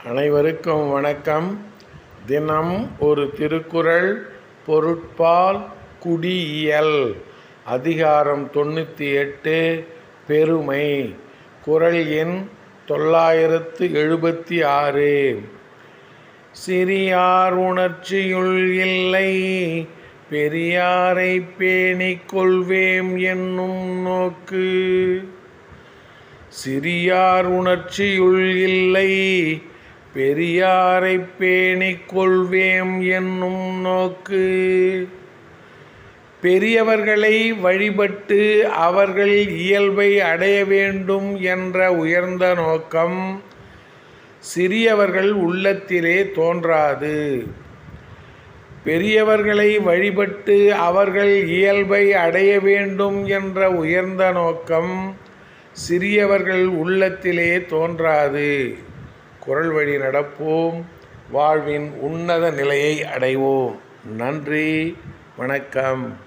அனைவருக்கும் வணக்கம். தினம் ஒரு திருக்குறள். பொருட்பால் குடியியல். அதிகாரம் 98 பெருமை. குறள் எண் 976. சிறியார் உணர்ச்சியுள் இல்லை பெரியாரை பேணிக் கொள்வேம் என்னும் நோக்கு. சிறியார் உணர்ச்சியுள் இல்லை பெரியாரை பேணிக் கொள்வேம் என்னும் நோக்கு. பெரியவர்களை வழிபட்டு அவர்கள் இயல்பை அடைய வேண்டும் என்ற உயர்ந்த நோக்கம் சிறியவர்கள் உள்ளத்திலே தோன்றாது. பெரியவர்களை வழிபட்டு அவர்கள் இயல்பை அடைய வேண்டும் என்ற உயர்ந்த நோக்கம் சிறியவர்கள் உள்ளத்திலே தோன்றாது. குறள் வழி நடப்போம், வாழ்வின் உன்னத நிலையை அடைவோம். நன்றி, வணக்கம்.